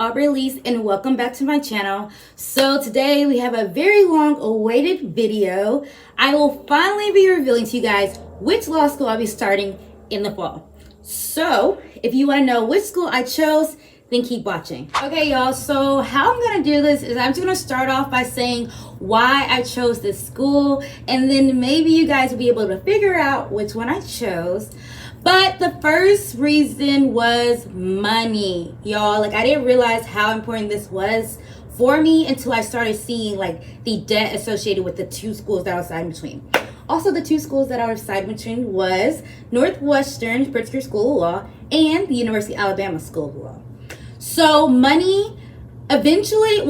Aubrey Elise and welcome back to my channel. So today we have a very long awaited video. I will finally be revealing to you guys which law school I'll be starting in the fall. So if you want to know which school I chose, then keep watching. Okay y'all, so how I'm gonna do this is I'm just gonna start off by saying why I chose this school, and then maybe you guys will be able to figure out which one I chose. But the first reason was money, y'all. Like, I didn't realize how important this was for me until I started seeing like the debt associated with the two schools that I was deciding between. Also, the two schools that I was deciding between was Northwestern Pritzker School of Law and the University of Alabama School of Law. So money, eventually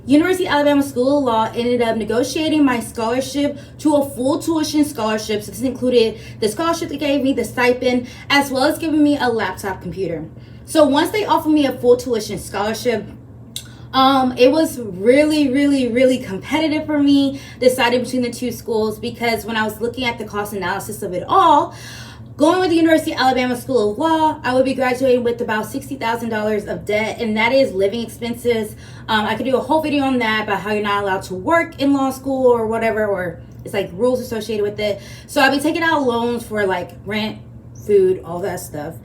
University of Alabama School of Law ended up negotiating my scholarship to a full tuition scholarship. So this included the scholarship they gave me, the stipend, as well as giving me a laptop computer. So once they offered me a full tuition scholarship, it was really competitive for me deciding between the two schools, because when I was looking at the cost analysis of it all, going with the University of Alabama School of Law, I would be graduating with about $60,000 of debt, and that is living expenses. I could do a whole video on that about how you're not allowed to work in law school or whatever, or it's like rules associated with it. So I'll be taking out loans for like rent, food, all that stuff.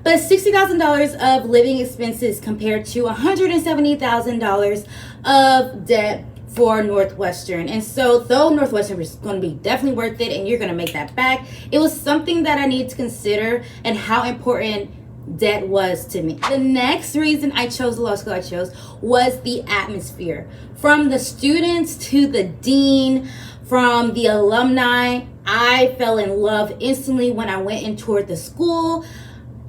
But $60,000 of living expenses compared to $170,000 of debt for Northwestern. And so though Northwestern was going to be definitely worth it and you're going to make that back, it was something that I needed to consider and how important debt was to me. The next reason I chose the law school I chose was the atmosphere. From the students to the dean, from the alumni, I fell in love instantly when I went and toured the school.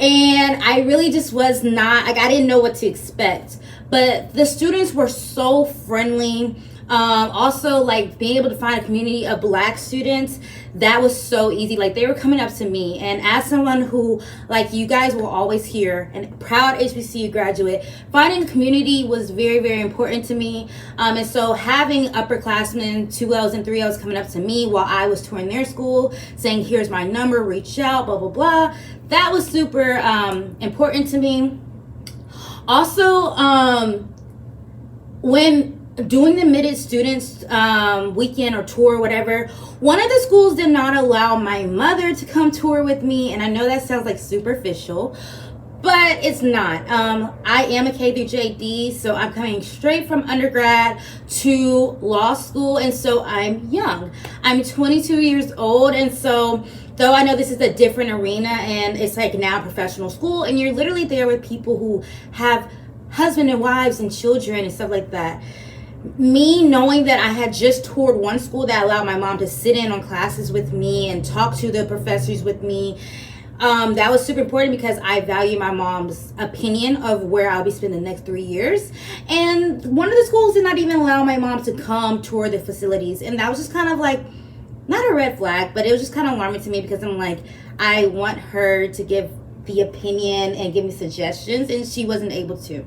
And I really just was not, like, I didn't know what to expect. But the students were so friendly. Also, like, being able to find a community of Black students, that was so easy. Like, they were coming up to me, and as someone who, like, you guys will always hear, and proud HBCU graduate, finding a community was very important to me. And so having upperclassmen, 2Ls and 3Ls coming up to me while I was touring their school, saying, here's my number, reach out, blah blah, that was super important to me. Also, when doing the Mid Students weekend or tour or whatever, one of the schools did not allow my mother to come tour with me, and I know that sounds like superficial, but it's not. I am a K through JD, so I'm coming straight from undergrad to law school, and so I'm young. I'm 22 years old, and so though I know this is a different arena and it's like now professional school, and you're literally there with people who have husband and wives and children and stuff like that. Me knowing that I had just toured one school that allowed my mom to sit in on classes with me and talk to the professors with me, that was super important because I value my mom's opinion of where I'll be spending the next 3 years. And one of the schools did not even allow my mom to come tour the facilities, and that was just kind of like, not a red flag, but it was just kind of alarming to me, because I'm like, I want her to give the opinion and give me suggestions, and she wasn't able to.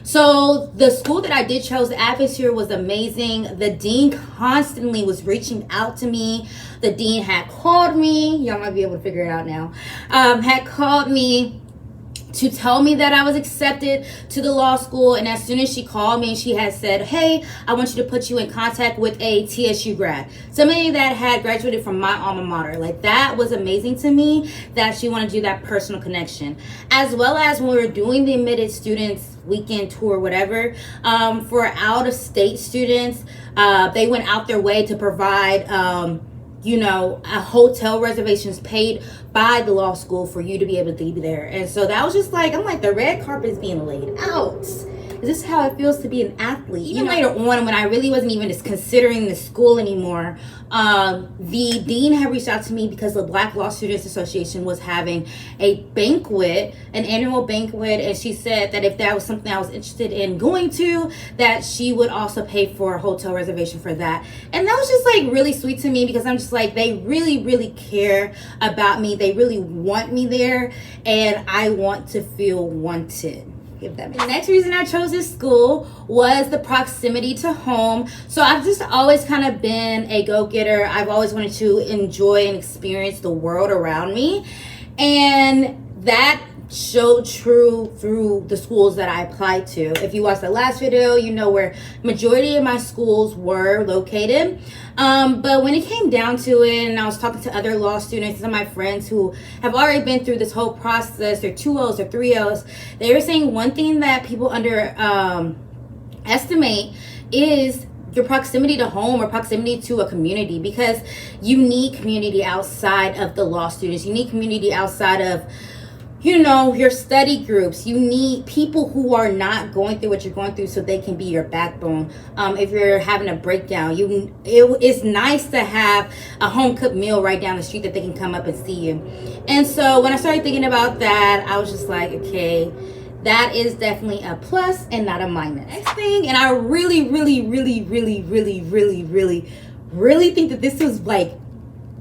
So the school that I did chose, the atmosphere was amazing. The dean constantly was reaching out to me. The dean had called me, y'all might be able to figure it out now, had called me to tell me that I was accepted to the law school. And as soon as she called me, she had said, hey, I want you to put you in contact with a TSU grad, somebody that had graduated from my alma mater. Like, that was amazing to me that she wanted to do that personal connection. As well as when we were doing the Admitted Students weekend tour, whatever, for out of state students, they went out their way to provide a hotel reservations paid by the law school for you to be able to be there. And so that was just like, I'm like, the red carpet is being laid out. Is this how it feels to be an athlete? Even later on, when I really wasn't even just considering the school anymore, the dean had reached out to me because the Black Law Students Association was having a banquet, an annual banquet, and she said that if that was something I was interested in going to, that she would also pay for a hotel reservation for that. And that was just like really sweet to me, because I'm just like, they really care about me. They really want me there, and I want to feel wanted. The next reason I chose this school was the proximity to home. So I've just always kind of been a go-getter. I've always wanted to enjoy and experience the world around me, and that showed true through the schools that I applied to. If you watched the last video, you know where majority of my schools were located. But when it came down to it, and I was talking to other law students, some of my friends who have already been through this whole process, their 2Os or 3Os, they were saying one thing that people underestimate is your proximity to home or proximity to a community, because you need community outside of the law students. You need community outside of, you know, your study groups. You need people who are not going through what you're going through so they can be your backbone. If you're having a breakdown, it's nice to have a home cooked meal right down the street that they can come up and see you. And so when I started thinking about that, I was just like, okay, that is definitely a plus and not a minus. Next thing, and I really think that this was like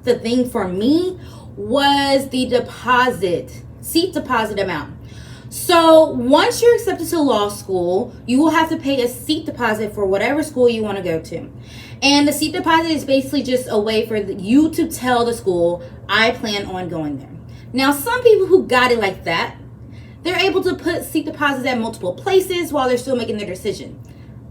the thing for me, was the seat deposit amount. So once you're accepted to law school, you will have to pay a seat deposit for whatever school you want to go to. And the seat deposit is basically just a way for you to tell the school, I plan on going there. Now, some people who got it like that, they're able to put seat deposits at multiple places while they're still making their decision.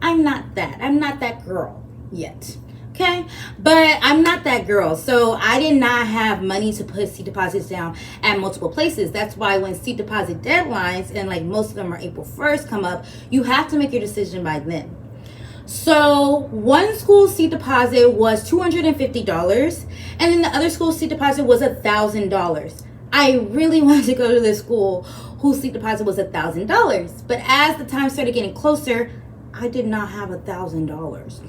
I'm not that girl yet. Okay, but I'm not that girl, so I did not have money to put seat deposits down at multiple places. That's why when seat deposit deadlines, and like most of them are April 1st, come up, you have to make your decision by then. So one school seat deposit was $250, and then the other school seat deposit was $1,000. I really wanted to go to this school whose seat deposit was $1,000, but as the time started getting closer, I did not have $1,000.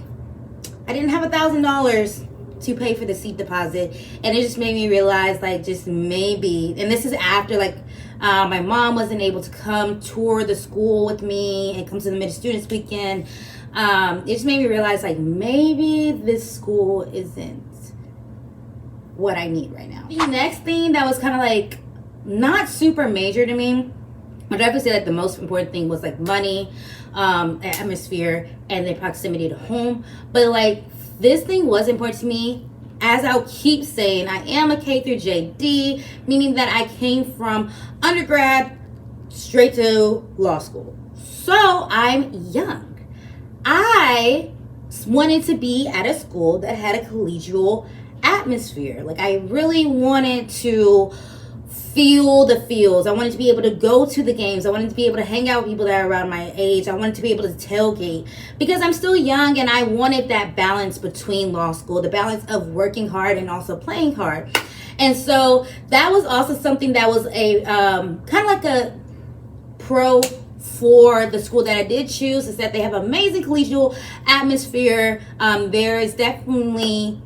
I didn't have $1,000 to pay for the seat deposit, and it just made me realize, like, just maybe, and this is after, like, my mom wasn't able to come tour the school with me and come to the Mid Students Weekend. It just made me realize, like, maybe this school isn't what I need right now. The next thing that was kind of like not super major to me, but I would say like the most important thing was like money, atmosphere, and the proximity to home. But like this thing was important to me. As I'll keep saying, I am a K through JD, meaning that I came from undergrad straight to law school. So I'm young. I wanted to be at a school that had a collegial atmosphere. Like I really wanted to feel the feels. I wanted to be able to go to the games. I wanted to be able to hang out with people that are around my age. I wanted to be able to tailgate because I'm still young, and I wanted that balance between law school, the balance of working hard and also playing hard. And so that was also something that was a kind of like a pro for the school that I did choose, is that they have amazing collegial atmosphere. There is definitely,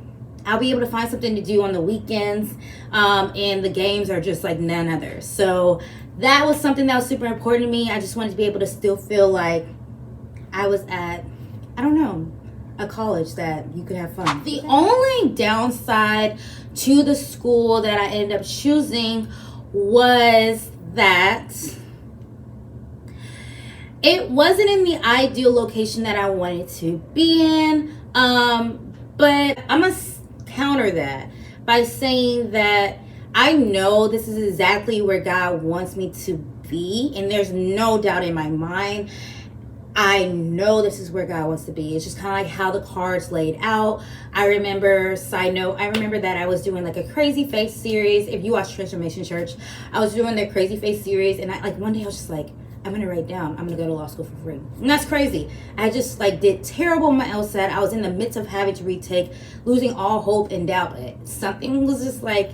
I'll be able to find something to do on the weekends, and the games are just like none other. So that was something that was super important to me. I just wanted to be able to still feel like I was at, I don't know, a college that you could have fun. The only downside to the school that I ended up choosing was that it wasn't in the ideal location that I wanted to be in. But I'm gonna counter that by saying that I know this is exactly where God wants me to be, and there's no doubt in my mind. I know this is where God wants to be. It's just kind of like how the cards laid out. I remember, side note, I remember that I was doing like a Crazy Faith series. If you watch Transformation Church, I was doing their Crazy Faith series, and one day I was just like, I'm gonna write down, I'm gonna go to law school for free. And that's crazy. I just like did terrible on my LSAT. I was in the midst of having to retake, losing all hope and doubt. But something was just like,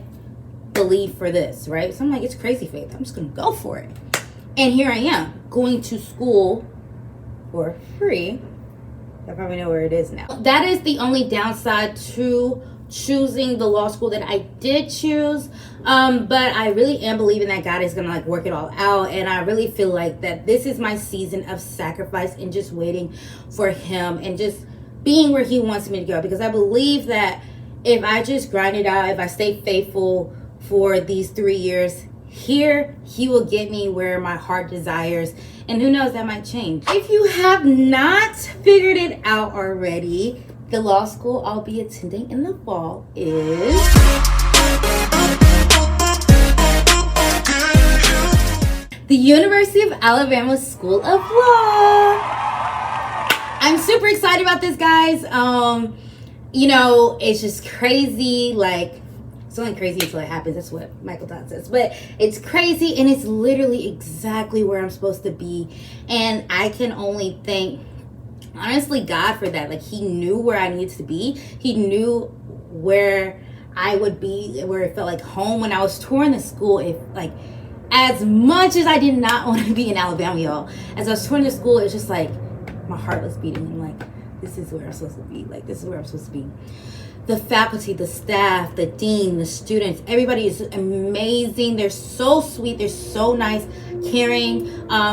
believe for this, right? So I'm like, it's Crazy Faith. I'm just gonna go for it. And here I am, going to school for free. I probably know where it is now. That is the only downside to choosing the law school that I did choose. But I really am believing that God is gonna like work it all out, and I really feel like that this is my season of sacrifice and just waiting for Him and just being where He wants me to go, because I believe that if I just grind it out, if I stay faithful for these 3 years here, He will get me where my heart desires, and who knows, that might change. If you have not figured it out already, the law school I'll be attending in the fall is the University of Alabama School of Law. I'm super excited about this, guys. You know, it's just crazy. Like, it's only crazy until it happens. That's what Michael Todd says. But it's crazy, and it's literally exactly where I'm supposed to be. And I can only thank, honestly, God for that. Like, he knew where I needed to be. He knew where I would be, where it felt like home. When I was touring the school, it, like, as much as I did not want to be in Alabama, y'all, as I was touring the school, it's just like my heart was beating. I'm like, this is where I'm supposed to be. Like, this is where I'm supposed to be. The faculty, the staff, the dean, the students, everybody is amazing. They're so sweet. They're so nice, caring,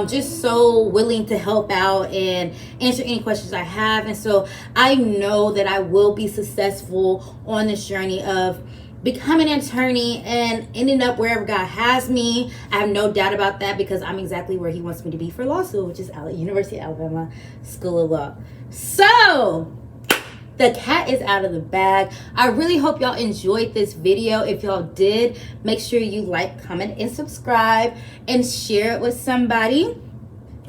just so willing to help out and answer any questions I have. And so I know that I will be successful on this journey of becoming an attorney and ending up wherever God has me. I have no doubt about that, because I'm exactly where he wants me to be for law school, which is University of Alabama School of Law. So the cat is out of the bag. I really hope y'all enjoyed this video. If y'all did, make sure you like, comment, and subscribe, and share it with somebody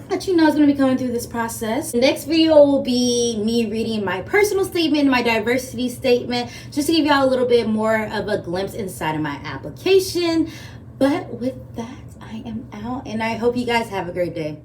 that you know is going to be coming through this process. The next video will be me reading my personal statement, my diversity statement, just to give y'all a little bit more of a glimpse inside of my application. But with that, I am out, and I hope you guys have a great day.